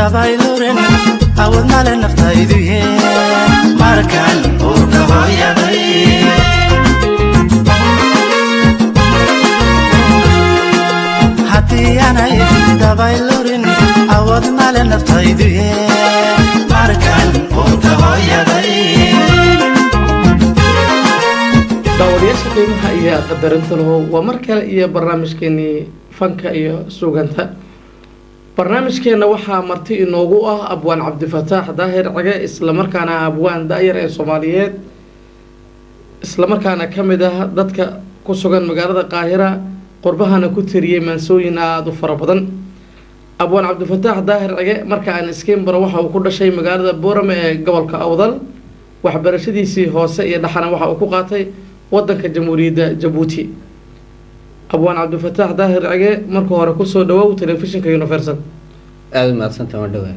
dabaylurin awood male naftaydu markaan uurka hooyaday haddii aanay dabaylurin awood male naftaydu markaan uurka hooyaday daawadayaasha qiimaha iyo qadarinta leh waa mar kale iyo barnaamijkeenii fanka iyo suugaanta barnaamijkeena waxaa marti inoogu ah abwaan cabdifataax daahir cige isla markaana abwaan daayar ee Soomaaliyeed isla markaana kamid ah dadka ku sugan magaalada Qaahira qurbahana ku tiriyay maansooyin aad u fara badan abwaan cabdifataax daahir cige marka aan iskeen baro waxa uu ku dhashay magaalada Boorame ee gobolka Awdal waxbarashadiisii hoose iyo dhaxana waxa uu ku qaatay wadanka Jamhuuriyadda Djibouti abwaan cabdifataax daahir cige marka hore ku soo dhawow telefishinka Universal aad ma adsanta ma dhawaay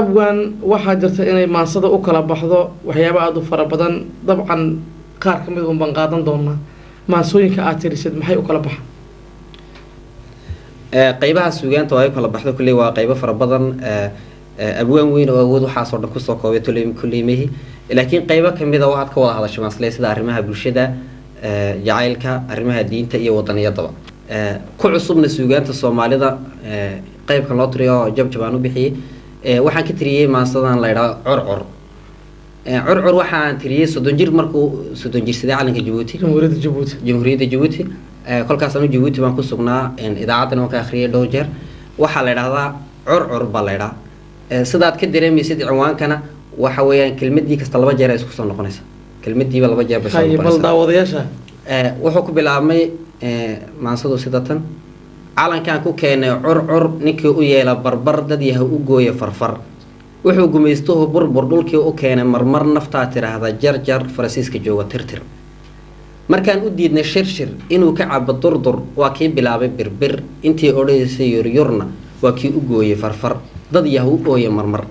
abwaan waxa jirta inay maansada u kala baxdo waxyaabo aad u fara badan dabcan qaar kamid u ban qaadan doona maansooyinka aad tirisid maxay u kala baxaan qaybaha suugaanta way kala baxdo kulli waa qaybo fara badan abwaan weyn oo awood waxa soo dhan ku soo koobay kulliimahi laakiin qaybo kamid ah waxaad ka wada hadashay maaslay sida arrimaha bulshada jacaylka arrimaha diinta iyo wadaniyadaba ku cusubna suugaanta Soomaalida qaybkan loo tiriyo jabjabaan u bixiyay waxaan ka tiriyay maasadan la yiraahdo curcur waxaan tiriyay 30 jir markuu 30 jir sidii calanka Djibouti Jamhuuriyadda Djibouti kolkaas aanu Djibouti baan ku sugnaa idaacadana ka akhriyay dhowr jeer waxa la yiraahdaa curcur baa la yiraahdaa sidaad ka dareemaysid cinwaankana waxa weeyaan kelmadii kasta laba jeer ay isku soo noqonaysaa kelmadiiba laba jeer bas bal daawadayaasha wuxuu ku bilaabmay maansadu sidatan calankan ku keenay curcur ninkii u yeela barbar dad yahay u gooyo farfar wuxuu gumaysto burbur dhulkii u keenay marmar nafta tiraahda jarjar Faransiiska jooga tirtir markaan u diidnay shirshir inuu ka cabo durdur waa kii bilaabay birbir intii oreysay yuryurna waa kii u gooyay farfar dad yahay u ooyo marmar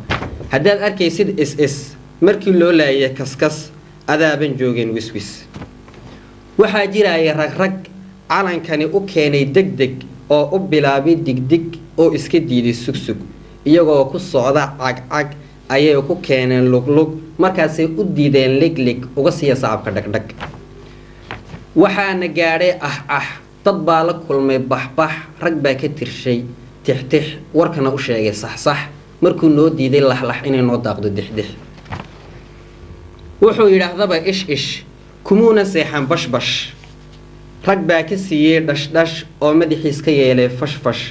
haddaad arkaysid ss markii loo laayay kaskas adaaban joogeen wiswis waxaa jiray rag calankani u keenay degdeg oo u bilaabay digdig oo iska diiday sugsug iyagoo ku socda cag ayay ku keeneen luglug markaasay u diideen liglig uga sii saabka dhagdhag waxaana gaadhay dad baa la kulmay baxbax rag baa ka tirshay tixtix warkana u sheegay sax markuu noo diiday laxlax inay noo daaqdo dixdix wuxuu yiraahdaba ish kumuuna seexan bashbash rag baa ka siiyay dhash oo madaxiis ka yeelay fashfash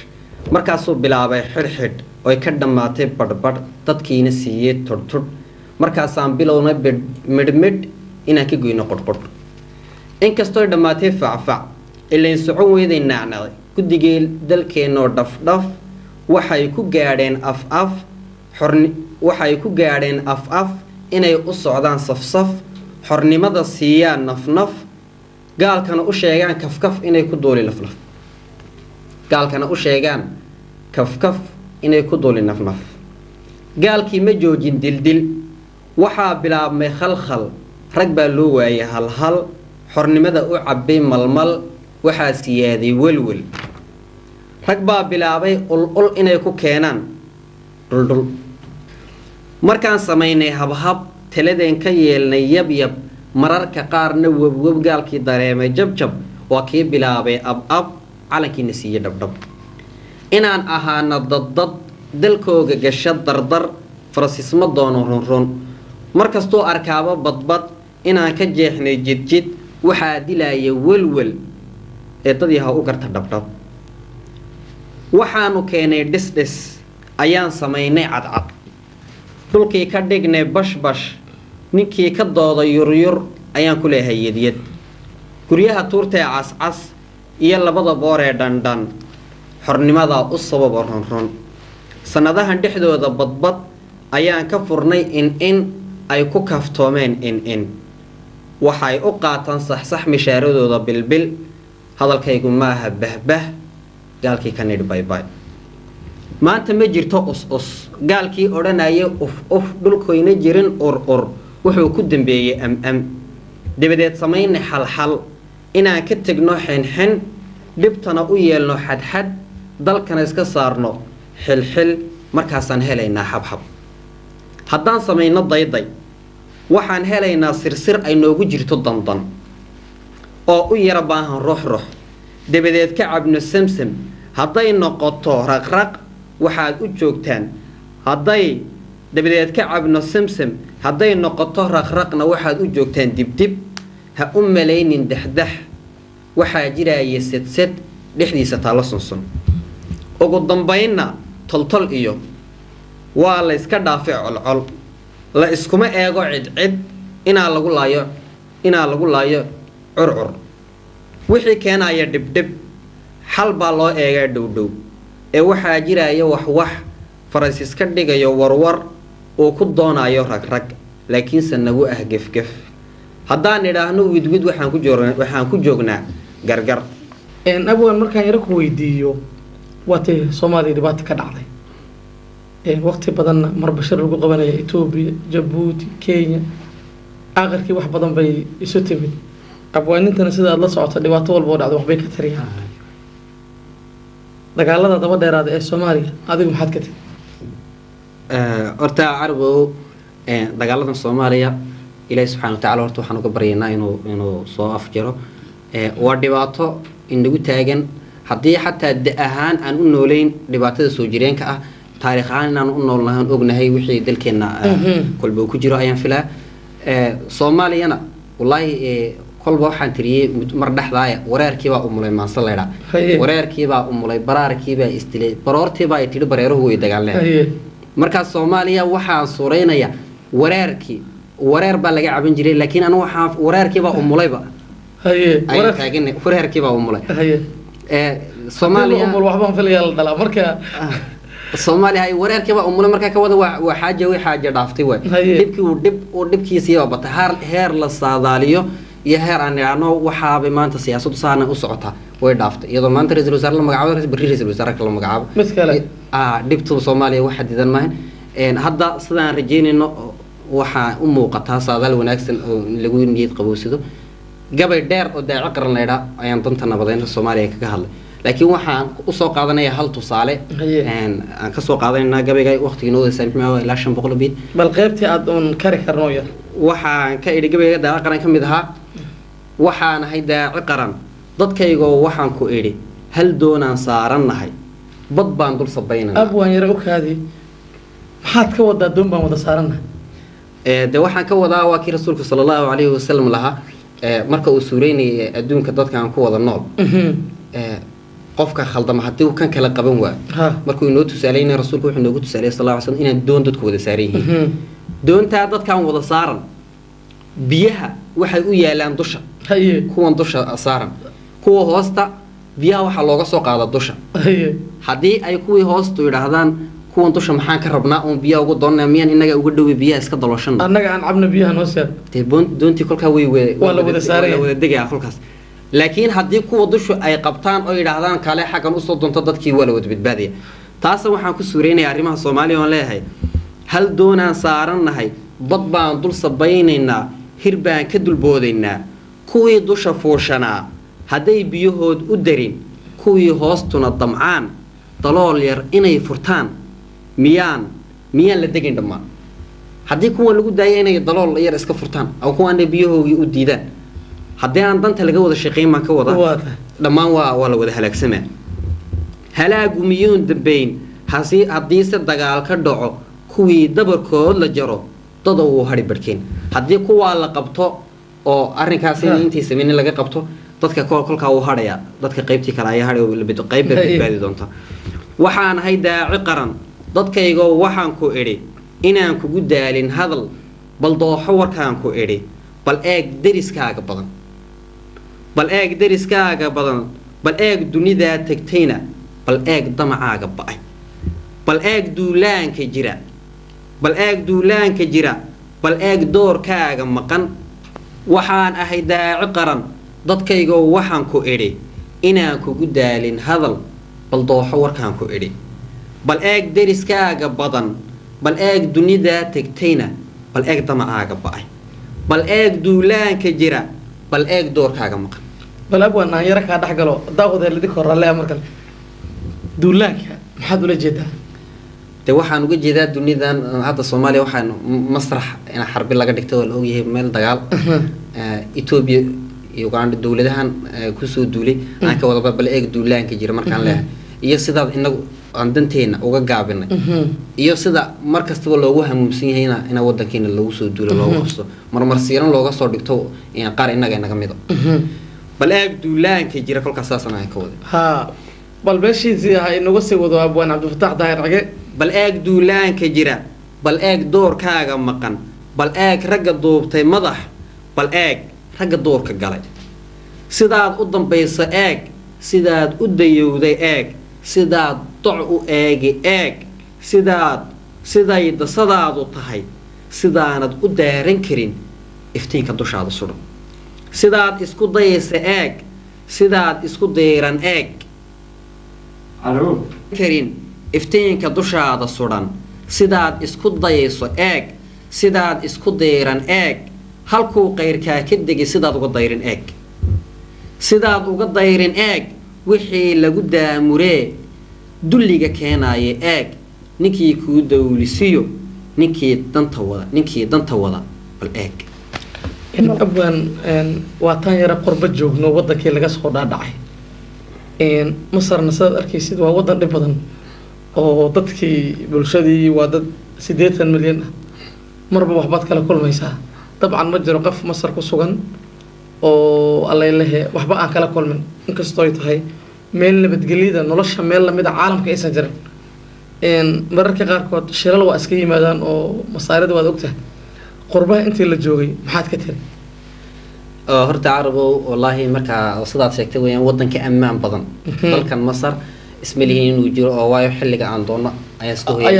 markaasuu bilaabay xidhxidh oo ka dhamaatay badhbadh dadkiina siiyay tudhudh markaasaan bilowna midhmidh inaan ka goyno qodhqodh inkastoo dhamaatay facfac ilayn socon weyday nacnacay guddigii dalkeenoo dhafdhaf waxay ku gaadheen af inay u socdaan safsaf xornimada siiyaan nafnaf gaalkana u sheegaan kafkaf inay ku dooli laflaf gaalkii ma joojin dildil waxaa bilaabmay khalkhal rag baa loo waayay halhal xornimada u cabbay malmal waxaa siyaaday welwel rag baa bilaabay ul inay ku keenaan dhuldhul markaan samaynay habhab taladeen ka yeelnay yabyab mararka qaarna webweb gaalkii dareemay jabjab waa kii bilaabay ab calankiina siiyay dhabdhab inaan ahaana daddad dalkooga gasha dardar Faransiisma doono runrun markastuu arkaaba badbad inaan ka jeexnay jidjid waxaa dilaya welwel ee dad yaha u garta dhabdhab waxaanu keenay dhisdhis ayaan samaynay cadcad dhulkii ka dhignay bashbash ninkii ka dooda yuryur ayaan ku leeyahay yadyad guryaha tuurtay cascas iyo labada boor ee dhandhan xornimada u sabab runrun sanadahan dhexdooda badbad ayaan ka furnay in ay ku kaftoomeen in waxay u qaataan sax mishaaradooda bilbil hadalkaygu maaha bahbah gaalkii ka nidh baybay maanta ma jirto us gaalkii odhanayay uf dhulkoyna jirin ur wuxuu ku dambeeyay am dabadeed samaynay xalxal inaan ka tagno xenxen dhibtana u yeelno xadxad dalkana iska saarno xilxil markaasaan helaynaa xabxab haddaan samayno dayday waxaan helaynaa sirsir ay noogu jirto dandan oo u yara baahan ruux dabadeed ka cabno samsam hadday noqoto raqraq waxaad u joogtaan dabadeed ka cabno samsam hadday noqoto raqraqna waxaad u joogtaan dibdib ha u malaynin daxdax waxaa jiraya sedsed dhexdiisa taalo sunsun ugu dambaynna toltol iyo waa la iska dhaafay colcol la iskuma eego cidcid inaa lagu laayo curcur wixii keenaya dhibdhib xal baa loo eegaa dhowdhow ee waxaa jiraya wax faras iska dhigayo warwar uu ku doonayo ragrag laakiinse nagu ah gefgef haddaan idhaahno widwid waxaan ku joognaa gargar abwan markaan yaro ku weydiiyo waatay Soomaaliya dhibaato ka dhacday waqti badan marbashir lagu qabanaya Ethiopia Djibouti Kenya aakhirkii wax badan bay isu timid abwaanintana sida aad la socoto dhibaato walba oo dhacdo waxbay ka tariyaan dagaalada daba dheeraada ee Soomaaliya adigu maxaad ka tiri horta arbo dagaaladan Soomaaliya Ilaahay subhanahu wa ta'ala horta waxaan uga baryaynaa inuu soo afjaro waa dhibaato inagu taagan haddii xataa ahaan aan u nooleyn dhibaatada soo jireenka ah taariikh ahaan aan u noolnahay ognahay wixii dalkeena kolba ku jiro ayaan filaa Soomaaliyana wallahi kolba waxaan tiriyay mar dhaxdaaya wareerkiiba umulay maansa leeyahay wareerkiiba umulay baraarkiiba istilay baroortiiba ay tiri bareeruhu way dagaaleen marka Soomaaliya waxaan suureynaya wareer baa laga caban jiray laakiin anu waxaan wareerkiiba umulayba wareerkiiba umulay Soomaaliya umul waxbaan filayaa dhala marka Soomaaliya ay wareerkiiba umulay marka ka wada waa xaaje dhaaftay dhibkiisa bata heer la saadaaliyo iyo heer aan yaano waxaaba maanta siyaasaddu saana u socota way dhaaftay iyadoo maanta ra'iisul wasaare la magacaabo ra'iisul wasaare kala magacaabo miskale dhibtu Soomaaliya waxa diidan maahan hadda sidaan rajeynayno waxa u muuqata saadaal wanaagsan oo lagu niyad qabowsado gabay dheer oo daaci qaran leeyahay ayaan danta nabadeynta Soomaaliya kaga hadlay laakiin waxaan u soo qaadanayaa hal tusaale aan ka soo qaadanaynaa gabayga waqtiga noo saamixmaa ilaa 500 bid bal qaybtii aad oon kari karno yar waxaan ka idhi gabayga daaci qaran kamid ahaa waxaan ahay daaci qaran dadkaygoo waxaan ku idhi hal doonaan saaranahay bad baan dul sabaynaa abwaan yar u kaadi maxaad ka wadaa doon baan wada saaranahay de waxaan ka wadaa waa kii rasuulku sallallahu alayhi wasallam lahaa marka uu suureynay adduunka dadka aan ku wada nool qofka khaldama hadii uu kan kala qaban waa markuu inoo tusaalayna rasuulku wuxuu noogu tusaalay sallallahu alayhi wasallam inaan doon dadku wada saaran yihiin doonta dadkaan wada saaran biyaha waxay u yaalaan dusha kuwan dusha saaran kuwa hoosta biyaha waxa looga soo qaada dusha hadii ay kuwii hoostu yiraahdaan kuwan dusha maxaan ka rabnaa oo biyaha ugu doonaa miyaan inaga uga dhaw biyaha iska dalooshan annaga aan cabna biyaha noo saar doontii kolka way wala wada saaraya wada degaya kolkaas laakiin hadii kuwa dusha ay qabtaan oo yiraahdaan kale xagan u soo doonto dadkii wala wada badbaadiya taas waxaan ku suureynayaa arrimaha Soomaaliya oo leeyahay hal doonaan saaranahay bad baan dul sabaynaynaa hir baan ka dulboodaynaa kuwii dusha fuushanaa hadday biyahood u darin kuwii hoostuna damcaan dalool yar inay furtaan miyaan la degin dhamaan haddii kuwa lagu daayay inay dalool yar iska furtaan aw kuwa aan biyahoogii u diidaan haddii aan danta laga wada shaqeyn ma ka wada dhamaan waa la wada halaagsamaa halaagu miyuun dambeyn haddii se dagaal ka dhaco kuwii dabarkood la jaro dada uu hari barkeen haddii kuwa la qabto oo arrinkaas intii sameeyay laga qabto dadka kolka uu haraya dadka qaybtii kale ay haray oo la bido qayb badbaadi doonta waxaan ahay daaci qaran dadkayga waxaan ku idhi inaan kugu daalin hadal bal dooxo warkaan ku idhi bal eeg deriskaaga badan bal eeg dunida tagtayna bal eeg damacaaga ba'ay bal eeg duulaanka jira bal eeg doorkaaga maqan waxaan ahay daaci qaran dadkayga waxaan ku idhi inaan kugu daalin hadal bal dooxo warkaan ku idhi bal eeg deriskaaga badan bal eeg dunida tagtayna bal eeg damacaaga ba'ay bal eeg duulaanka jira bal eeg doorkaaga maqan bal abwaan aan yara ka dhaxgalo daaqoda lidii korale markan duulaanka maxaad ula jeedaa de waxaan uga jeedaa dunidan hadda Soomaaliya waxaan masrax in xarbi laga dhigto oo la ogyahay meel dagaal Ethiopia iyo Uganda dawladahan ku soo duulay aan ka wada bal eeg duulaanka jira markaan leeyahay iyo sidaad inagu aan danteena uga gaabinay iyo sida markastaba loogu hamuumsan yahay in wadankeena lagu soo duulo loogu qabso marmarsiiran looga soo dhigto in qaar inaga mid bal eeg duulaanka jira kolkaas saasana ay ka wada ha bal beeshiisii ay inagu sii wado Abwaan Cabdifataax Daahir Cige bal eeg duulaanka jira bal eeg doorkaaga maqan bal eeg ragga duubtay madax bal eeg ragga doorka galay sidaad u dambayso eeg sidaad u dayowday eeg sidaad doc u eegi eeg siday dasadaadu tahay sidaanad u daaran karin iftiinka dushaada suran sidaad isku dayaysa eeg sidaad isku dayran eeg karin iftiinka dushaada suran sidaad isku dayayso eeg sidaad isku dayran eeg halkuu qayrkaa ka degay sidaad uga dayrin eeg sidaad uga dayrin eeg wixii lagu daamuree dulliga keenaaya eeg ninkii kuu dawlisiyo ninkii danta wada bal eeg Abwaan waa tan yara qurba joogno wadankii laga soo dhaadhacay Masarna sidaad arkaysid waa wadan dhib badan oo dadkii bulshadii waa dad 80 milyan ah marba waxbaad kala kulmaysaa dabcan ma jiro qof Masar ku sugan oo alleeyahay waxba aan kala kulmin inkastoo ay tahay meel nabadgelyada nolosha meel lamid ah caalamka aysan jirin mararka qaarkood shilal waa iska yimaadaan oo masaarida waad ogtahay qurbaha intii la joogay maxaad ka tiri horta Carabo wallahi marka sidaad sheegtay weeyaan wadanka ammaan badan dalkan Masar ismalihiin inuu jiro oo waayo xilliga aan doono ayaa iska hooyay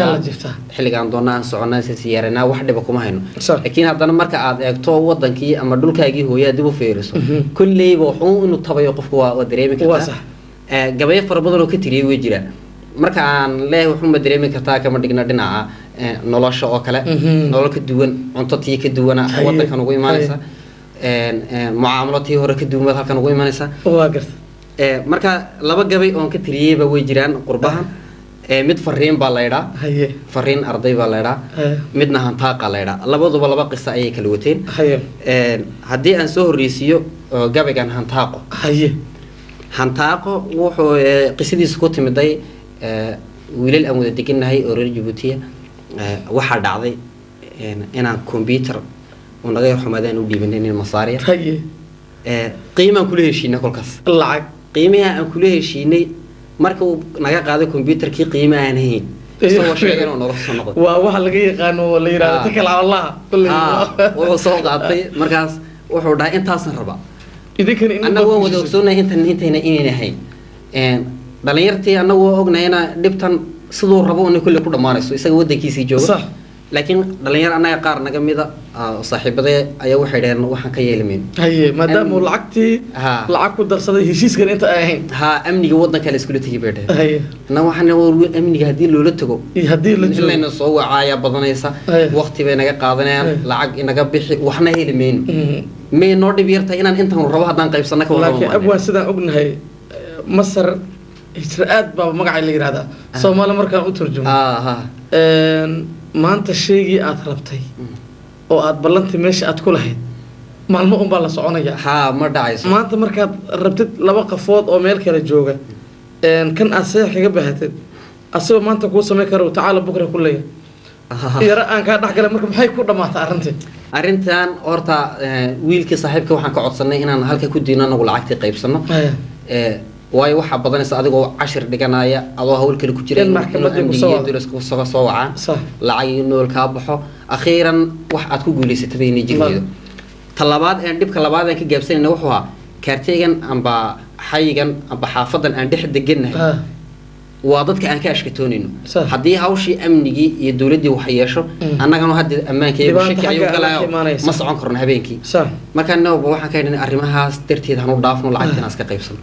xilliga aan doono aan soconaa si siyaarana wax dhiba kuma hayno laakiin haddana marka aad eegto wadankii ama dhulkaagii hooyaa dib u fiiriso kulleeyba wuxuu inuu tabayo qofku waa dareemi kartaa gabay far badan oo ka tiriyay way jiraan marka aan leeyahay wuxuu ma dareemi kartaa kama dhigna dhinaca nolosha oo kale nolol ka duwan cunto tii ka duwana wadankan ugu imaanaysa mucaamalatii hore ka duwan halkan ugu imaanaysa waa garta marka laba gabay oo ka tiriyayba way jiraan qurbahan mid fariin baa la yidhaa fariin arday baa la yidhaa midna hantaaqa la yidhaa labaduba laba qiso ayay kala wateen haddii aan soo horreysiiyo gabaygan hantaaqo wuxuu qisadiisa ku timiday wiilal aan wada deganahay oo reer Djibouti waxaa dhacday inaan computer oo naga xumaadaan u dhiibanay in Masaariya qiimaan kula heshiinay kolkaas lacag qiimaha aan kula heshiinay marka uu naga qaaday computerkii qiimo aan hayn soo sheegay inuu nolol soo noqdo waa waxa laga yaqaan oo la yiraahdo takala Allah wuxuu soo qaatay markaas wuxuu dhahay intaasan raba idinkan in anagu wada ogsoonay intayna inahay dhalinyartii anagu ognayna dhibtan sidoo rabo inuu kulli ku dhamaanayso isaga wadankiisii jooga laakiin dhalinyar anaga qaar naga mida saaxiibada ayaa waxay dhaheen waxaan ka yeelmeen maadaama lacagtii lacag ku darsaday heshiiskan inta ay ahayn amniga wadanka la isku tagay bay dhaheen waxaan amniga hadii loola tago hadii la joogo soo wacaaya badanaysa waqti bay naga qaadanayaan lacag inaga bixi waxna heelmeen may noo dhib yartay inaan intaan rabo hadaan qaybsano ka wada laakiin abwaan sidaan ognahay Masar hijraad baa magaca la yiraahdaa Soomaali markaan u turjumo maanta sheegii aad rabtay oo aad ballanti meesha aad ku lahayd maalmo un baa la soconaya ma dhacayso maanta markaad rabtid laba qafood oo meel kala jooga kan aad sax kaga baahatid asagoo maanta kuu sameyn karo tacaala bukra ku leeyahay yara aan ka dhaxgalay marka maxay ku dhamaatay arrintan horta wiilkii saaxiibka waxaan ka codsanay inaan halka ku diino anagu lacagtii qaybsano waayo waxa badanaysa adigoo 10 dhiganaya adoo hawl kale ku jira maxkamadda ku soo wacaan lacag nool ka baxo akhiran wax aad ku guuleysatay inay jirto talabaad ee dhibka labaad ee ka gaabsanayna wuxuu ahaa kaarteygan amba xayigan amba xaafadan aan dhex deganahay waa dadka aan ka ashkatoonayno haddii hawshii amnigii iyo dawladii wax yeesho annagana hadda ammaankeeyo shaki ayuu galaayo ma socon karno habeenkii marka nooba waxaan ka helnay arrimahaas darteed hanu dhaafno lacagtan iska qaybsano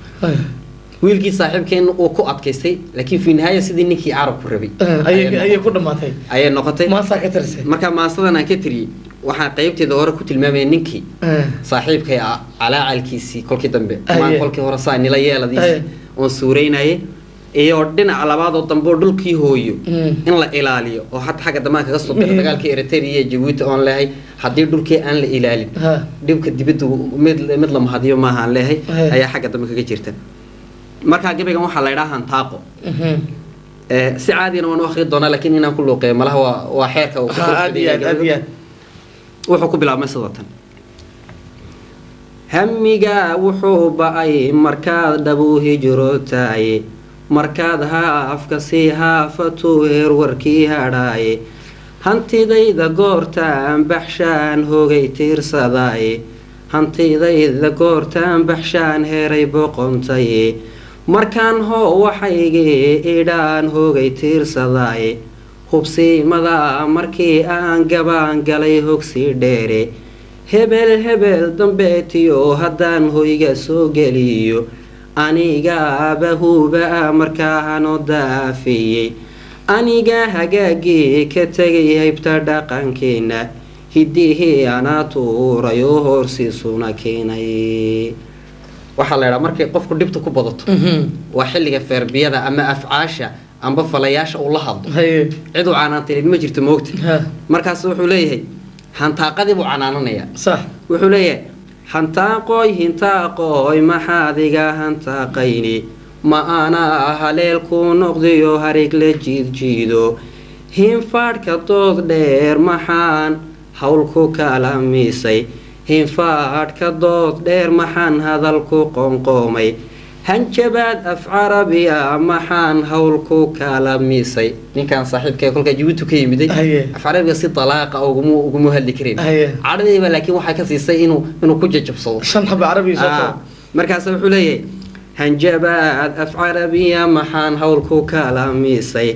wiilkii saaxiibkeen uu ku adkaystay laakiin fi nihaaya sidii ninkii Arab ku rabay ayay ku dhamaatay ayay noqotay ma saaka tirsay marka maasadan aan ka tiri waxaan qaybteeda hore ku tilmaamay ninkii saaxiibkay calaacalkiisii kolkii dambe maan kolkii hore saa nila yeeladiis oo suureynayay iyo dhinaca labaad oo dambe oo dhulkii hooyo in la ilaaliyo oo hadda xagga damaanka kaga soo bixi dagaalkii Eritrea iyo Djibouti oon leeyahay haddii dhulkii aan la ilaalin dhibka dibadda mid la mahadiyo maaha aan leeyahay ayaa xagga dambe kaga jirta marka gabaygan waxaa la yidhaha hantaaqo si caadina waan u akhri doonaa laakiin inaan ku luuqeeyo malaha waa xeerka uu wuxuu ku bilaabmay sidatan hamiga wuxuu ba'ay markaad dhabu hijrootay markaad haafka sii haafatu heer warkii hadhaaye hantidayda goortaan baxshaan hoogay tiirsadaye hantidayda goortaan baxshaan heeray boqontaye markaan hoo waxaygii idhaan hoogay tiirsadaye hubsiimada markii aan gabaan galay hogsii dheere hebel dambeetiyo haddaan hoyga soo geliyo anigaaba huuba markaahano daafiyey aniga hagaagii ka tegay haybta dhaqankeena hiddihii anaa tuuray oo horsiisuna keenay waxaa la yidhaha markay qofku dhibta ku badato waa xilliga feerbiyada ama afcaasha amba falayaasha uu la hadlo cid u canaantayd ma jirto moogta markaas wuxuu leeyahay hantaaqadii buu canaananaya صح wuxuu leeyahay hintaaqooy maxaad iga hantaaqayni ma ana haleel ku noqdiyo harig la jiidjiido hinfaadhka dood dheer maxaan hawl ku kala miisay hinfaadhka dood dheer maxaan hadal ku qoonqoomay hanjabaad af carabiya maxaan hawl ku kala miisay ninkan saaxiibkay kolka Djibouti ka yimiday af carabiga si talaaqa ugu hadli kareen carabiga laakiin waxa ka siisay inuu ku jajabsado shan xab carabi soo markaas wuxuu leeyahay hanjabaad af carabiya maxaan hawl ku kala miisay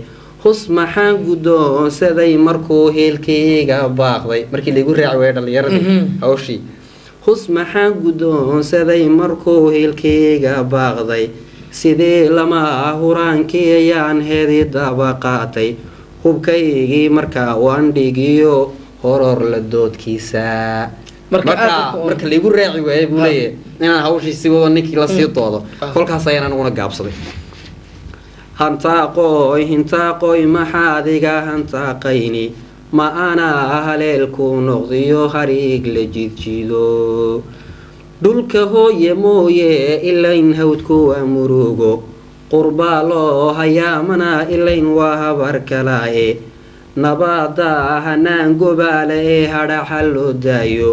hus maxaan gudoonsaday markuu heelkayga baaqday markii lagu raaci way dhalinyaradii hawshii hus maxaan gudoonsaday markuu heelkayga baaqday sidii lama huraankii ayaan heedi daba qaatay hubkaygii markaa waan dhigiyo horor la doodkiisa marka lagu raaci waayay buu leeyahay inaan hawshii si wada ninkii la sii doodo kolkaas ayaan anaguna gaabsaday hintaaqooy maxaad iga hantaaqayni ma ana haleel ku noqdiyo hariig la jiidjiido dhulka hooye mooye ilayn hawdku waa murugo qurbaa loo hayaamana ilayn waa habar kalaaye nabaada hanaan gobaale ee hadhaxa loo daayo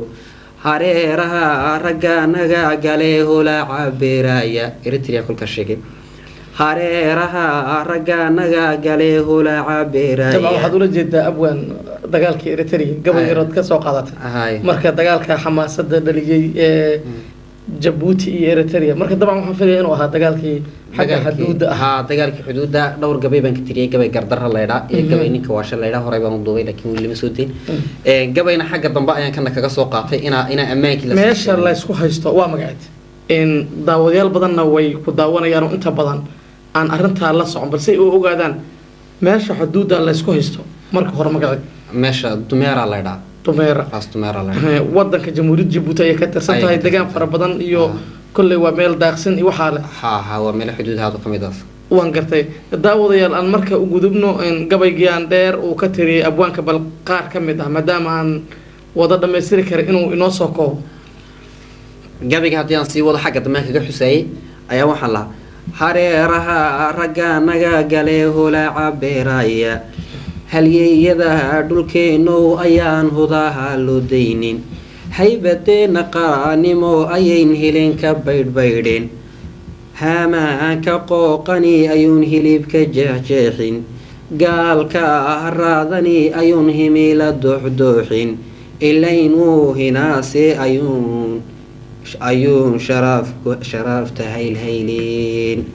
hareeraha ragga naga galee holaaca beeraaya Eritrea kolka sheegay hareeraha ragga naga galee holaaca beeraaya tabaa waxaad ula jeedaa abwaan dagaalkii Eritrea gabadh yarood ka soo qaadatay marka dagaalka xamaasada dhaliyay ee Djibouti iyo Eritrea marka dabcan waxaan filayaa inuu ahaa dagaalkii xagga xuduudda dagaalkii xuduudda dhowr gabay baan ka tiriyay gabay gardarra leeydhaa iyo gabay ninka waasha leeydhaa horey baan u duubay laakiin weli ma soo deyn gabayna xagga dambe ayaan kana kaga soo qaatay inaa ammaankii la meesha la isku haysto waa magaceed in daawadayaal badanna way ku daawanayaan inta badan aan arintaa la socon balse ay ogaadaan meesha xuduudda la isku haysto marka hore magaceed meesha Dumeera leeydhaa Dumeera wadanka jamhuuriyadda Djibouti ay ka tirsan tahay deegaan fara badan iyo kulli waa meel daaqsin iyo waxa leh waa meel xuduudaha kamid ah waan gartay daawadayaal aan marka u gudubno in gabaygaan dheer uu ka tiriyay abwaanka bal qaar kamid ah maadaama aan wada dhameystiri karo inuu inoo soo koobo gabayga haddii aan sii wado xagga dambe kaga xusaayay ayaa waxaan lahaa hareeraha ragga naga galee holaaca beeraaya halyeeyada dhulkeenow ayaan hudaha loo daynin haybadeena qaanimo ayayn helin ka baydhbaydheen haamaanka qooqani ayuun hilibka jeexjeexin gaalka haraadani ayuun himila dooxdooxin ilaynuu hinaase ayuun sharaafta haylhaylin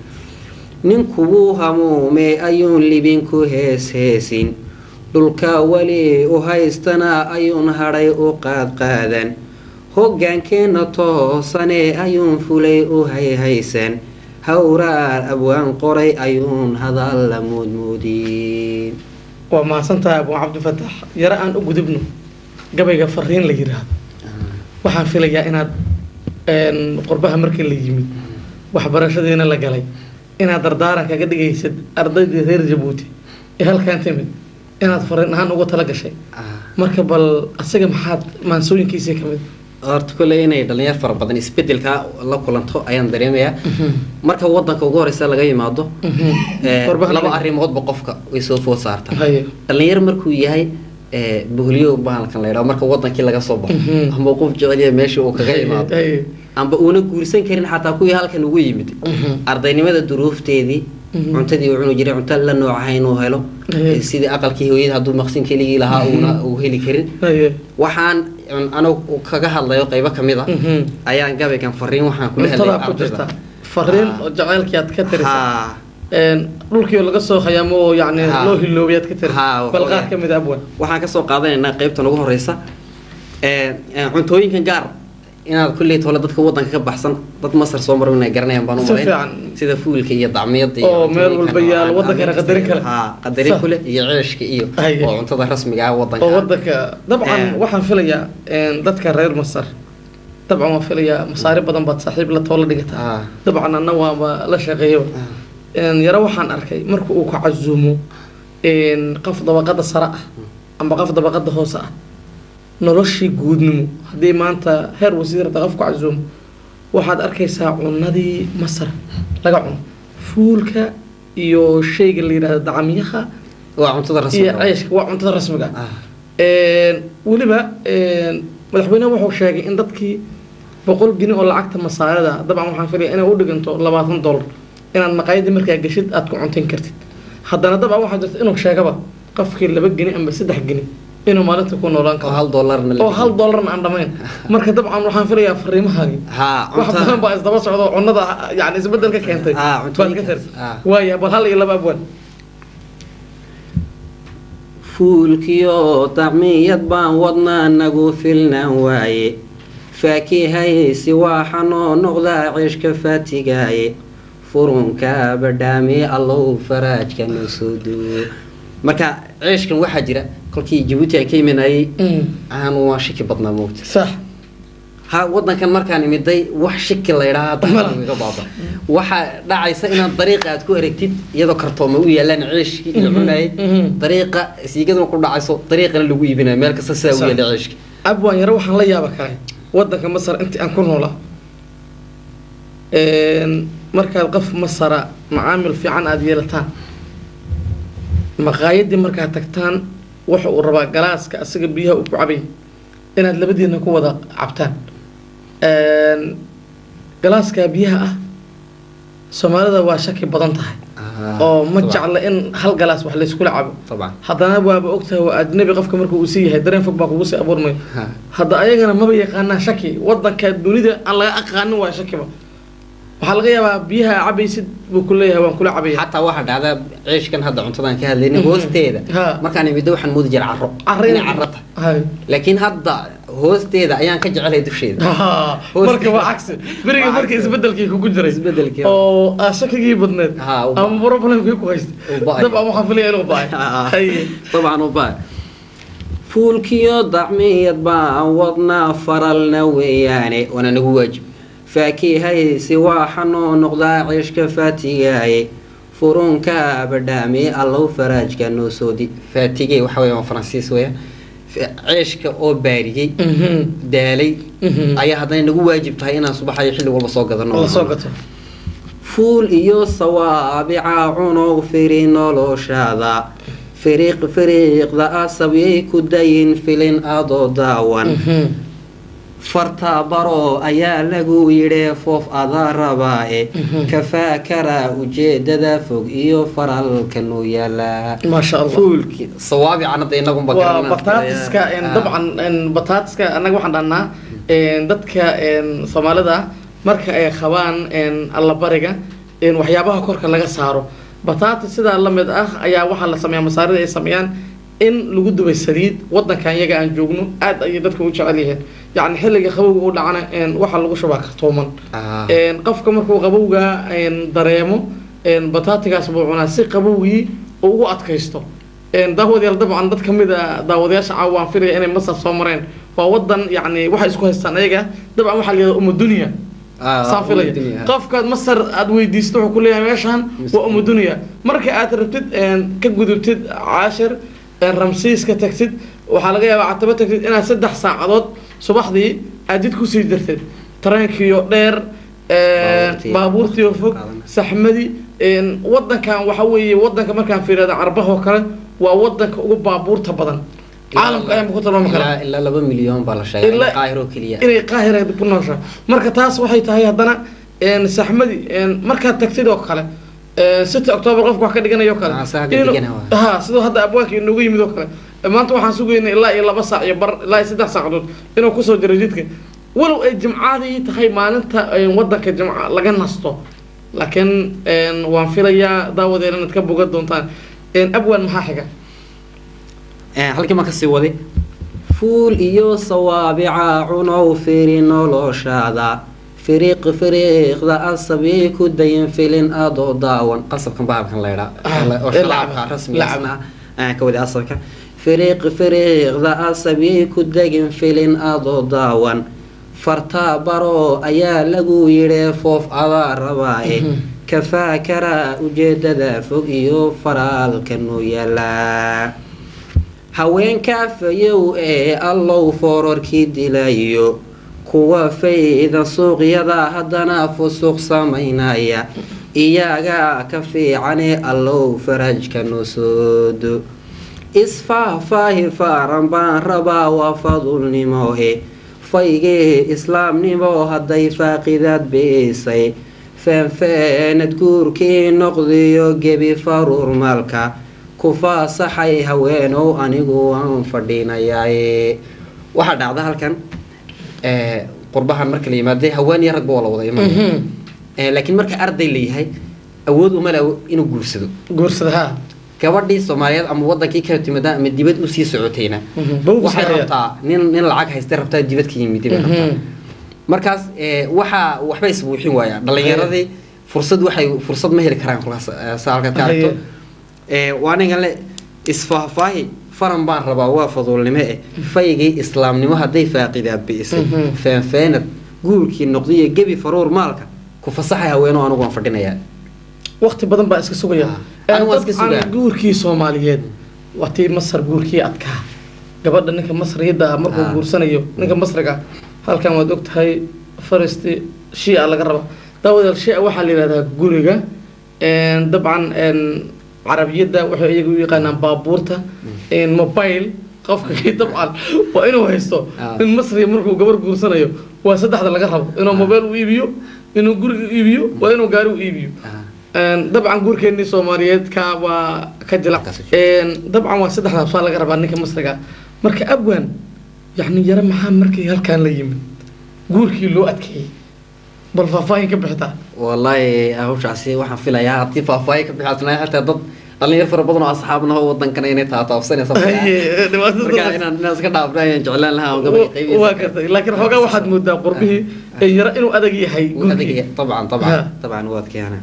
ninkuu hamuume ayuun libinku heesheesin dhulka weli u haystana ayuun hadhay u qaadqaadan hoggaankeena toosane ayuun fulay u hayhaysan hawraar abwaan qoray ayuun hadal la muudmuudin waa mahadsantahay abuu cabdifatax yara aan u gudubno gabayga fariin la yiraahdo waxaan filayaa inaad qurbaha markii la yimid waxbarashadiina la galay inaad dardaaran kaga dhigaysid ardaydii reer Jabuuti ee halkan timid inaad fariin ahaan ugu tala gashay marka bal asaga maxaad maansooyinkiisa kamid horta kule inay dhalinyar fara badan isbedelka la kulanto ayaan dareemayaa marka wadanka ugu horeysa laga yimaado laba arrimoodba qofka way soo food saartaa dhalinyar markuu yahay buhliyo bahalkan la yiraahdo marka wadankii laga soo baxo ama qof jecel yahay meesha uu kaga yimaado amba uuna guursan karin xataa kuwii halkan ugu yimid ardaynimada duruufteedii cuntadii uu cuni jiray cunto la nooc ahayn uu helo sidii aqalkii hooyada hadduu maqsin keligii lahaa uu heli karin waxaan anagu kaga hadlayo qaybo kamid ah ayaan gabaygan fariin waxaan kula helay ardayda fariin oo jacaylkii aad ka tirisay dhulkii laga soo khayaamo oo yacni loo hiloobay aad ka tirisay bal qaar kamid ah abwan waxaan ka soo qaadanaynaa qaybtan ugu horeysa cuntooyinkan gaar inaad kulli toole dadka wadanka ka baxsan dad Masar soo maray inay garanayaan baan u maleyn sida fuulka iyo dacmiyada iyo meel walba yaal wadanka qadarin kale qadarin kale iyo ceeshka iyo oo cuntada rasmiga ah wadanka dabcan waxaan filayaa dadka reer Masar dabcan waan filayaa masaari badan baad saaxiib la toole dhigata dabcan anna waa la shaqeeyo yara waxaan arkay marka uu ka cazuumo qof dabaqada sare ah ama qof dabaqada hoose ah noloshii guudnimo haddii maanta heer wasiirada qofku casuum waxaad arkaysaa cunadii Masar laga cuno fuulka iyo shayga la yiraahdo dacmiyaha waa cuntada rasmiga iyo ceeshka waa cuntada rasmiga waliba madaxweynaha wuxuu sheegay in dadkii 100 gini oo lacagta masaarada dabcan waxaan filayaa inay u dhiganto $20 inaad maqaayada markaa gashid aad ku cuntayn kartid haddana dabcan waxaa jirta inuu sheegaba qofkii 2 gini ama 3 gini inuu maalinta ku noolaan karo $1 aan dhamayn marka dabcan waxaan filayaa fariimahaagi wax badan baa isdaba socdo cunada yani isbedelka keentay waaya bal hal iyo laba abwan fuulkiyo dacmiyad baan wadnaa nagu filnaan waaye faakihaysi waxaanoo noqdaa ceeshka faatigaaye furunka badhaami allow faraajka noo soo duwo marka ceeshkan waxaa jira kolkii Djibouti ay ka yimaanay aan waa shaki badnaa moogta sax ha wadankan markaan imiday wax shaki la yiraahdo iga baaba waxa dhacaysa inaan dariiqa aad ku aragtid iyadoo kartoomo u yeelan ceeshki iyo cunay dariiqa siigada ku dhacayso dariiqana lagu iibinayo meel kasta saa u yeelay ceeshki abwaan yara waxaan la yaaba kale wadanka Masar intii aan ku noolaa markaad qof Masara macaamil fiican aad yeelataan maqaayadii markaad tagtaan waxa uu rabaa galaaska asaga biyaha uu ku cabay inaad labadiina ku wada cabtaan galaaska biyaha ah Soomaalida waa shaki badan tahay oo ma jecla in hal galaas wax la isku cabo haddana waaba ogtahay waa ajnabi qofka markuu uu sii yahay dareen fog baa kugu sii abuurmay hadda ayagana maba yaqaanaa shaki wadanka dunida aan laga aqaanin waa shakiba waxaa laga yaabaa biyaha cabaysid buu ku leeyahay waan kula cabaya xataa waxa dhacda ceeshkan hadda cuntadan ka hadlaynay hoosteeda markaan imid waxaan moodi jiray carrata laakiin hadda hoosteeda ayaan ka jecelahay dusheeda marka waa cagsi bariga marka isbedelkii ku jiray oo ashakigii badneed ama problemkii ku haystay dabcan waxaan filayaa inuu baay طبعا u baay fuulkiyo dacmiyad baan wadnaa faralna weeyaane wana nagu waajib faakihaysi waxaanoo noqdaa ceeshka faatigaaye furunka badhaami allow faraajka noo soo di faatigay waxa weeyaan Faransiis weeya ceeshka oo baariyay daalay ayaa haddana nagu waajib tahay inaan subaxay xilli walba soo gadano fuul iyo sawaabica cuno firin noloshada firiiqda asabiyay ku dayin filin adoo daawan farta baro ayaa lagu yidhi foof adaa rabaae ka faakara ujeedada fog iyo faralka noo yaala maasha Allah fuulki sawaabi anada inagu bagarana bataatiska dabcan bataatiska anaga waxaan dhahnaa dadka Soomaalida marka ay qabaan alla bariga waxyaabaha korka laga saaro bataati sida la mid ah ayaa waxa la sameeyaa masaarida ay sameeyaan in lagu dubay saliid wadankan iyaga aan joogno aad ay dadku u jecel yihiin يعني حلقة خبوج أول عنا إن واحد لقوا شباك تومن إن قف كمركو خبوجا إن دريمو إن بطاطا كاسبوعنا سي خبوجي ووقت كيستو إن ده هو ديال طبعا ده كم ده ودياش عوام فري إن مصر صومرين فوضن يعني واحد يسكون السنة طبعا واحد أم الدنيا saafilay qofkaad masar aad weydiisto wuxuu ku leeyahay meeshan waa umudunya marka aad rabtid ka gudubtid caashir ramsiiska tagtid waxaa laga yaabaa cataba tagtid inaad 3 saacadood subaxdii aad jid ku sii jirtid tareenkiyo dheer baabuurtiyo fog saxmadii wadankan waxa weeye wadanka markaan fiirada Carbaha kale waa wadanka ugu baabuurta badan caalamka ayaan ku taloomi karaa ilaa 2 milyan baa la sheegay Qaahiro kaliya inay Qaahiro ku nooshaa marka taas waxay tahay haddana saxmadii markaad tagtid oo kale 6 October qofku wax ka dhiganayo kale sidoo hadda abwaanka inoogu yimid oo kale maanta waxaan sugaynaa ilaa 2 saac iyo bar ilaa 3 saacadood inuu ku soo jiro jidka walow ay jimcaadii tahay maalinta wadanka jimca laga nasto laakiin waan filayaa daawadeena inaad ka bogan doontaan abwaan maxaa xiga halkii ma ka sii waday fuul iyo sawaabica cunow fiiri noloshaada firiiqda asabii ku dayin filin adoo daawan qasabkan baabkan la yidhaa oo shalaabka rasmiga ka wada asabka firiiqda asabii ku dagin filin adoo daawan fartaa baro ayaa lagu yidhi foof adaa rabaaye kafaakara ujeedada fog iyo faraalka noo yaalaa haweenka fayow allow foorarkii dilayo kuwa fayda suuqyada haddana fusuq samaynaya iyaga ka fiicane allow farajka noo soodo isfaahfaahi faaran baan rabaa waa fadulnimo faygii islaamnimo hadday faaqidaad beesay feenfeenad guurkii noqdiyo gebi faruur maalka ku faasaxay haweenow anigu waan fadhiinayaa waxaa dhacda halkan qurbahan marka la yimaado haween iyo rag baa la wada imanaya laakiin marka arday leeyahay awood uma leh inuu guursado gabadhii Soomaaliyeed ama wadankii ka timid ama dibad u sii socotayna waxay rabtaa nin lacag haysta rabtaa dibad ka yimid markaas waxba isbuuxin waaya dhalinyaradii fursad ma heli karaan kulaas saalka ka aragto waaniga le isfaahfaahi faran baan rabaa waa fadulnimo faygii islaamnimo hadday faaqidaad beesay feenfeenad guurkii noqdiyo gebi faruur maalka ku fasaxay haweeno anigu waan fadhinayaa waqti badan baa iska sugaya guurkii Soomaaliyeed waqti Masar guurkii adkaa gabadha ninka Masriyada markuu guursanayo ninka Masriga halkan waad ogtahay faristi shiica laga rabo dawada shiica waxa la yiraahdaa guriga dabcan carabiyada waxa iyagu u yaqaanaan baabuurta mobile qofka dabcan waa inuu haysto in Masri markuu gabar guursanayo waa saddexda laga rabo inuu mobile u iibiyo inuu guriga iibiyo waa inuu gaari u iibiyo dabcan guurkeennii Soomaaliyeed ka waa ka jilac dabcan waa saddexda soo laga rabaa ninka Masriga marka abwaan yani yara maxaa markii halkan la yimid guurkii loo adkeeyay bal faafaahin ka bixita wallahi hawshaasi waxaan filayaa hadii faafaahin ka bixatnaa xataa dad dhalinyar fara badan oo asxaabna oo wadankana inay taataabsanaysa marka inaan iska dhaafnaa jeclaan lahaa gabadh qaybiisa waa kartay laakiin xogaa waxaad moodaa qurbihii yara inuu adag yahay guurkii طبعا waad keenaa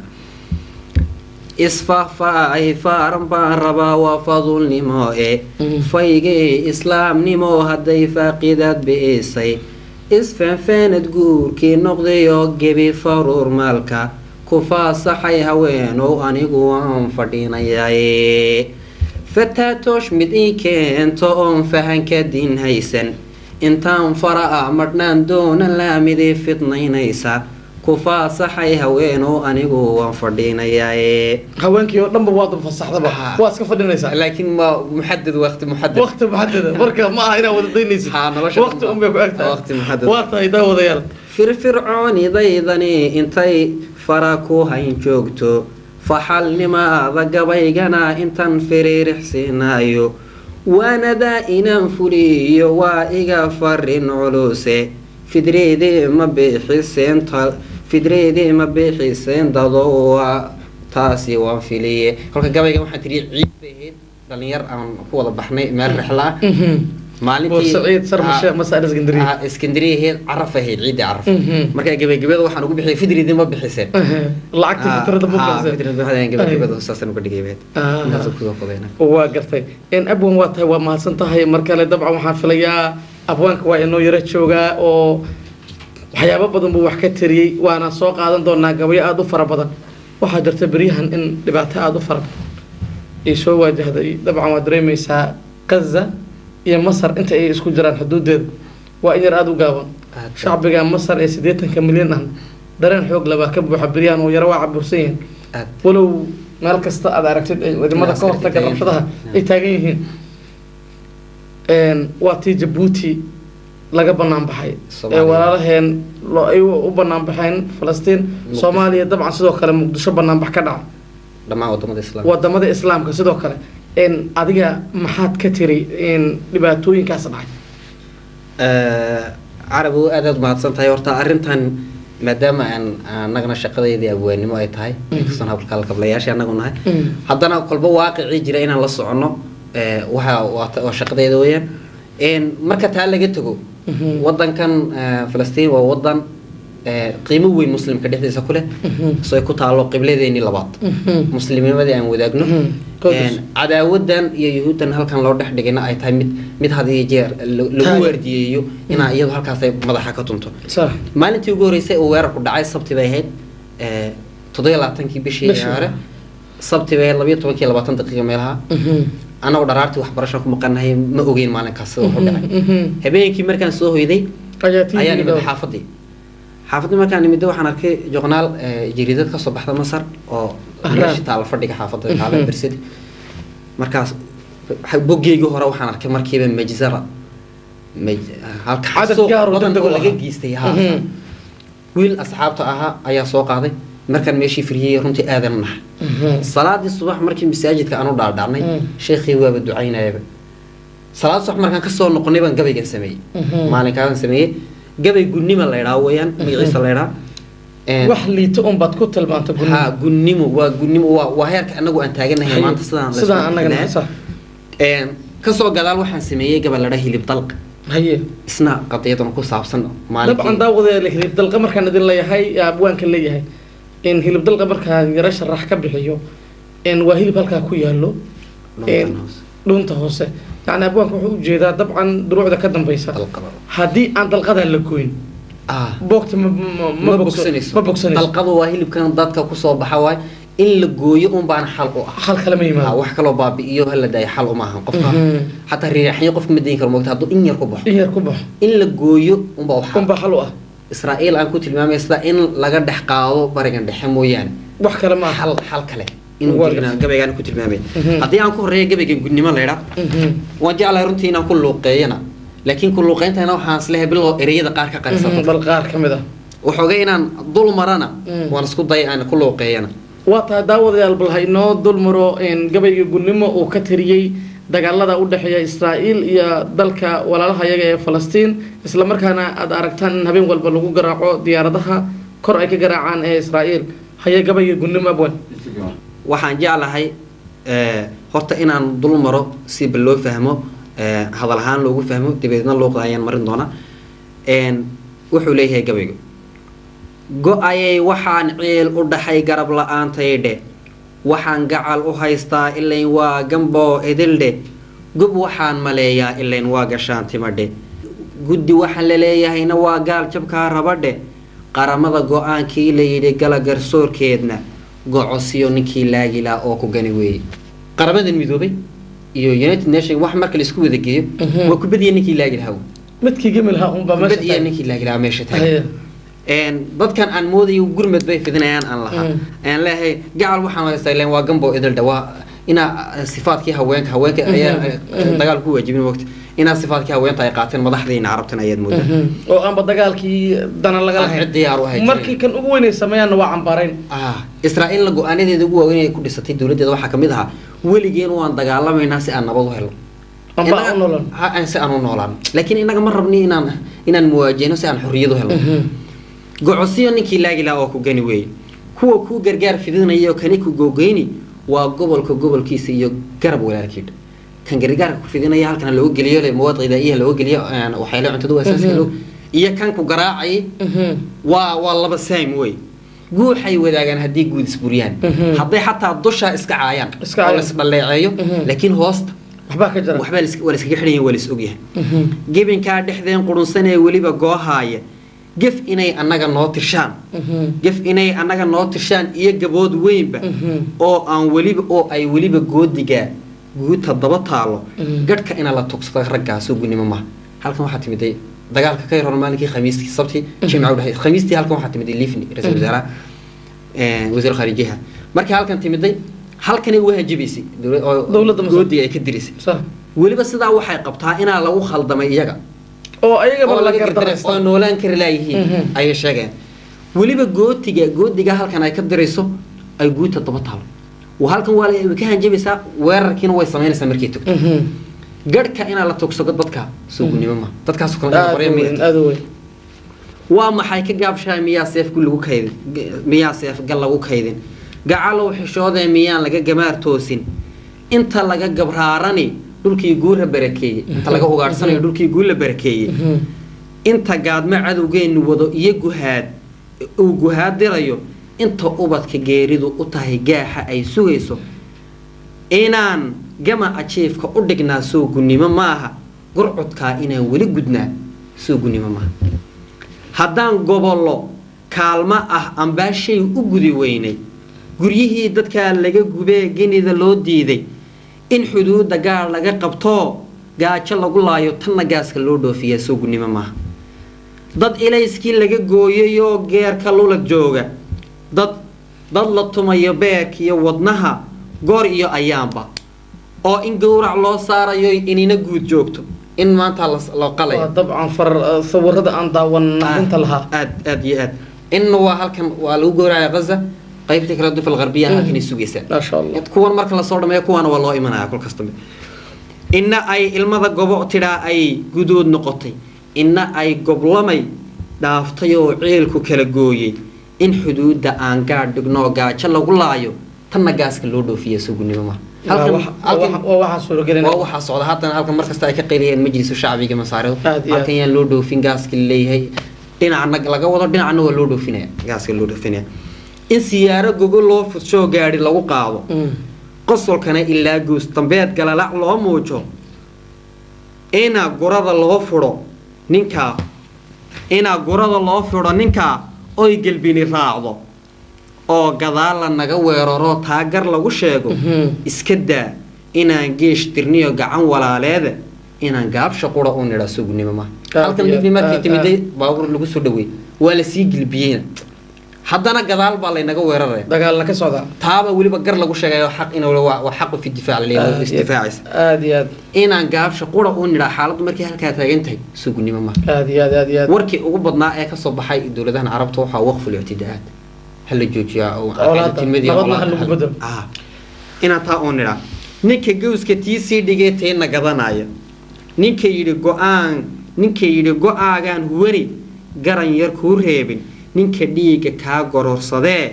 isfaahfaahi faaran baan rabaa waa fadulnimo faygii islaamnimo hadday faaqidaad beesay isfeenfeenad guurkii noqdayo gebi faruur maalka ku faasaxay haweenow anigu waan fadhiinayaa fataatoosh mid ii keento oon fahanka diin haysan intaan fara'a madhnaan doona laamidii fidnaynaysa ku faasaxay haweenow anigu waan fadhiinayaa haweenkii oo dhanba waad fasaxdaba waa iska fadhinaysaa laakiin ma muhaddad waqti muhaddad marka ma aha inaad wada daynaysid waqti un bay ku egtahay waqti muhaddad waa tahay daawadayaal firfircoonidaydani intay fara ku hayn joogto faxalnimaada gabaygana intan firiirixsiinaayo waanadaa inaan fuliyo waa iga farin culuse fidreedii ma bixiseen dadoo taasi waan filiye kolka gabayga waxaan tiri ciid bay ahayd dhalinyar aan ku wada baxnay meel rixla maalintii saciid sarmashe masaal iskandariye ahayd caraf ahayd ciidii caraf marka gabaygeeda waxaan ugu bixiyay fidreedii ma bixiseen lacagta fitrada ma bixiseen gabaygeeda saasan uga dhigay waa gartay in abwan waa tahay waa mahadsan tahay mar kale dabcan waxaan filayaa abwaanka waa inoo yara joogaa oo waxyaabo badan buu wax ka tariyey waana soo qaadan doonaa gabayo aada u fara badan waxaa jirta beryahan in dhibaato aada u fara badan ay soo waajahday dabcan waad dareemaysaa gaza iyo masar inta ay isku jiraan xuduudeeda waa in yar aada u gaaban shacbiga masar ee 80 milyan ah dareen xoog laba ka buuxa beryahan oo yara waa cabursan yihiin walow meel kasta aad aragtid ay wadamada ka hortaga rabshadaha ay taagan yihiin waa tii Djibouti laga banaan baxay ee walaalaheen loo ay u banaan baxeen Falastiin Soomaaliya dabcan sidoo kale Muqdisho banaan bax ka dhacay dhamaan wadamada islaamka sidoo kale adiga maxaad ka tiri dhibaatooyinkaas dhacay carabu aad mahadsantahay horta arintan maadaama aan anagana shaqadeedii abwaanimo ay tahay kasoo habka qablayaasha anagu nahay haddana kolba waaqicii jira inaan la socono waxa shaqadeeda weeyaan marka taa laga tago wadankan Falastiin waa wadan qiimo weyn muslimka dhexdiisa ku leh soo ay ku taalo qibladeeni labaad muslimnimadii aan wadaagno cadaawadan iyo yuhuudan halkan loo dhex dhigayna ay tahay mid hadii jeer lagu wardiyeeyo ina iyadu halkaas ay madaxa ka tunto maalintii ugu horeysay oo weerar ku dhacay sabti bay ahayd 27 bishii hore sabti bay 12 daqiiqo meelaha anagu dharaartii waxbarasho ku maqanahay ma ogeyn maalinkaas sida uu dhacay habeenkii markaan soo hoyday ayaan nimid xaafadii markaan nimid waxaan arkay joornaal jariidad ka soo baxda Masar oo meeshii taala fadhiga xaafadda taala Bersidi markaas boggeeyga hore waxaan arkay markiiba majzara halka soo laga geystay wiil asxaabta ahaa ayaa soo qaaday markaan meeshii firiyay runtii aadan nax salaadii subax markii masaajidka aanu dhaadhacnay sheekhi waaba ducaynayba salaad subax markaan ka soo noqonay baan gabaygan sameeyay maalinkaan sameeyay gabay gunnimo la yiraahdo weeyaan magaciisa la yiraahdo wax liito bad ku tilmaantay gunnimo waa heerka anagu aan taaganahay maanta sidaan anaga sax ka soo gadaal waxaan sameeyay gabal la hilib dalq haye isna qadiyadan ku saabsan maalintii dabcan daawada hilib dalq markaan idin leeyahay abwaanka leeyahay in hilib dalqa markaan yara sharax ka bixiyo waa hilib halka ku yaalo dhunta hoose يعني أبوك وجهه طبعا دروع ذا كذا بيسا هدي عند القضاء اللي كوين بوقت ما بوكسنيس القضاء وهي اللي كان ضدك كوسو بحواي إلا جويهم بان حلقه حلق لما يما وحكلوا بابي إيوه هلا دا يحلقوا معهم قفها حتى الرياح يقف مدين كرموك هذا إن يركبه إلا جويهم بحلقه إسرائيل أنا كنت المهم إسرائيل لقد حقاو برجع دحمو يعني وحكى لما حلق له إنه قبل يعني كنت المهم هذي أنا كل رأي قبل يقول نما ليرا وجعل رنتينا كل لقينا لكن كل لقينا أنا وحاسله بالغيرية قارك قرصة بالغار كمذا وحوجينا ظل مرنا ونسكت ضيق أنا كل لقينا وتداود البلهينو ظل مرو إن قبل يقول نما وكتريي dagaalada u dhaxeeya Israa'iil iyo dalka walaalaha iyaga ee Falastiin isla markaana aad aragtaan habeen walba lagu garaaco diyaaradaha kor ay ka garaacaan ee Israa'iil haya gabayga gunnimo abwan waxaan jeclahay horta inaan dul maro si loo fahmo hadal ahaan loogu fahmo dibadna loo qaadayaan marin doona wuxuu leeyahay gabaygu go'ayay waxaan ceel u dhaxay garab la'aantayde waxaan gacal u haystaa ilayn waa gambo edilde gub waxaan maleeyaa ilayn waa gashaan timadhe guddi waxaan la leeyahayna waa gaal jabkaa rabadhe qaramada go'aankii la yidhi gala garsoorkeedna gocosiyo ninkii laagilaa oo ku gani weeye qaramadan midoobay iyo United Nations wax marka la isku wada geeyo waa ku badiya ninkii laagilaa midkii gamilha ba meesha badiya ninkii laagilaa meesha tahay dadkan aan moodayo gurmad bay fidinayaan aan lahaa aan leeyahay gacal waxaan haystaa ileen waa gambo idil dhawaa ina sifaadkii haweenka ayaa dagaal ku waajibin waqti ina sifaadkii haweenka ay qaateen madaxdeena carabtan ayaad moodaa oo aan badagaalkii dana laga lahayn markii kan ugu weynay sameeyaan waa cambaarayn Israa'iil la go'aanadeeda ugu weyn ay ku dhisatay dawladeeda waxa kamid ah weligeen waan dagaalamayna si aan nabad u helno aan si aan u noolaan laakiin inaga ma rabni inaan muwaajahno si aan xorriyad u helno gocosiyo ninkii laagilaa oo ku gani weey kuwa ku gargaar fidinayo kani ku googeyni waa gobolkiisa iyo garab walaalkiid kan gargaar ku fidinaya halkan loo geliyo mood qidaaiya loo geliyo waxay la cuntada asaasiga loo iyo kan ku garaacay waa laba saam weey guuxay wadaagan hadii guud isburiyaan haday xataa dusha iska caayaan oo is dhaleeceeyo laakiin hoosta waxba iska xidhan wala is ogyahay gibinka dhexdeen qurunsan ee waliba goohaaya gef inay annaga noo tirshaan gef inay annaga noo tirshaan iyo gabood weynba oo aan weliba oo ay weliba goodiga guuta daba taalo gadhka ina la tugsado raggaas oo gunimo ma halkan waxaa timiday dagaalka ka yar maalinkii khamiistii sabti jimcaha dhahay khamiistii halkan waxaa timiday liifni ra'iisul wasaaraha wasiir kharijiha markii halkan timiday halkan ay waajibisay dawladda goodiga ay ka dirisay weliba sidaa waxay qabtaa inaa lagu khaldamay iyaga oo ayaga laga gardaray oo noolaan kar laayihiin ay sheegeen weliba goodiga halkan ay ka dirayso ay guuta daba taalo وهالكن ولا كان جيب سا ويركين ويسمين سمركي تك قد كأنا لا تقصد بدك سوقني ماما بدك سوقنا قريب وما حيك جاب شيء مياسف كله كيد مياسف قال له كيدين قعلوا حشوده ميان لقى جمار توسين انت لقى جبرارني دولك يقول بركيه انت لقى هو قارسني دولك يقول بركيه انت قاعد ما عدو جين وضو يجهاد وجهاد دريو inta ubadka geeridu u tahay gaaxa ay sugayso inaan gama achiefka u dhignaa soo gunimo maaha gurcudka inaan wali gudnaa soo gunimo maaha haddaan gobollo kaalma ah amba shay u gudi weynay guryihii dadka laga gubee genida loo diiday in xuduudda gaar laga qabto gaajo lagu laayo tanna gaaska loo dhoofiyaa soo gunimo maaha dad ilayskii laga gooyayoo geerka lula jooga dad la tumayo beek iyo wadnaha goor iyo ayaanba oo in gowrac loo saarayo inina guud joogto in maanta la qalay dabcan far sawirada aan daawan inta laha aad in waa halkan waa lagu gowracay Gaza qaybta kala dufal qarbiya halkan isugaysa ma sha Allah kuwan marka la soo dhameeyo kuwana waa loo imanaya kul kasta inna ay ilmada gobo tiraa ay gudood noqotay inna ay goblamay dhaaftay oo ciilku kala gooyay in xuduudda aan gaar dhigno gaajo lagu laayo tanna gaaska loo dhoofiyo suugnimo ma halkan waxa soo galay waxa socda haatan halkan markasta ay ka qeyliyeen majliska shacbiga masaarido halkan yaan loo dhoofin gaaska leeyahay dhinacna laga wado dhinacna waa loo dhoofinaya gaaska loo dhoofinaya in siyaaro gogol loo fudsho gaari lagu qaado qosolkana ilaa goos dambeed galalac loo muujo ina gurada loo furo ninka oy galbini raacdo oo gadaal naga weeraro taagar lagu sheego iska daa inaan geesh tirniyo gacan walaaleeda inaan gaab shaqura oo nira suugnimo ma halkan dibni markii timiday baabuur lagu soo dhaweey waa la sii galbiyeen haddana gadaal baa la naga weeraray dagaalna ka socda taaba waliba gar lagu sheegayo xaq inuu waa xaq fi difaac leeyahay istifaacis aad iyo aad inaan gaab shaqura oo nira xaaladu markii halka taagantahay suugnimo ma aad iyo aad warkii ugu badnaa ee ka soo baxay dawladaha carabta waxa waqf al-i'tidaad hal joojiya oo tilmadii lagu bedel ina taa oo nira ninka gowska TC dhigeetayna gadanaya ninka yiri go'aagan huwani garan yar ku reebin ninka dhiiga ka gororsadee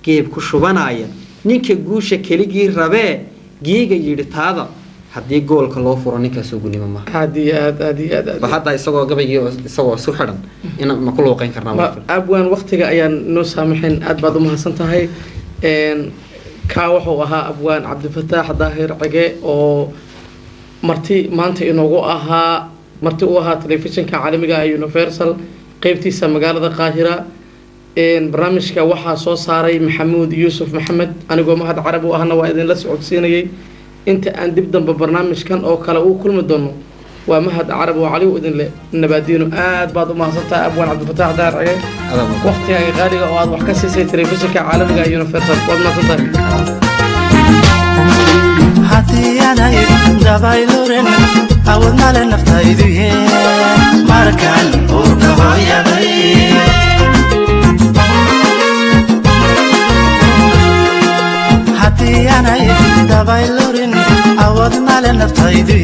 geeb ku shubanaya ninka guusha keligii rabee geega yiri taada haddii goolka loo furo ninka suugnimo ma aad bahada isagoo gabaygi isagoo soo xiran in ma ku looqeyn karnaa abwaan waqtiga ayaan noo saamaxin aad baad u mahadsan tahay ka wuxuu ahaa abwaan Cabdifataax Daahir Cige oo marti maanta inoogu ahaa marti u ahaa telefishinka caalamiga ah Universal qaybtiisa magaalada Qaahira barnaamijka waxaa soo saaray Maxamuud Yuusuf Maxamed anigoo mahad carab u ahna waa idin la socodsiinayay inta aan dib dambe barnaamijkan oo kale uu kulmi doono waa mahad carab oo cali u idin leh nabadiino aad baad u mahadsantahay abwaan Cabdifataax Daahir Cige waqtiga qaaliga oo aad wax ka siisay telefishinka caalamiga ah Universal waad mahadsantahay hatiyanay dabayluren awadna le naftaydu markan uu ka hooyaday hatiyanay dabayluren awadna le naftaydu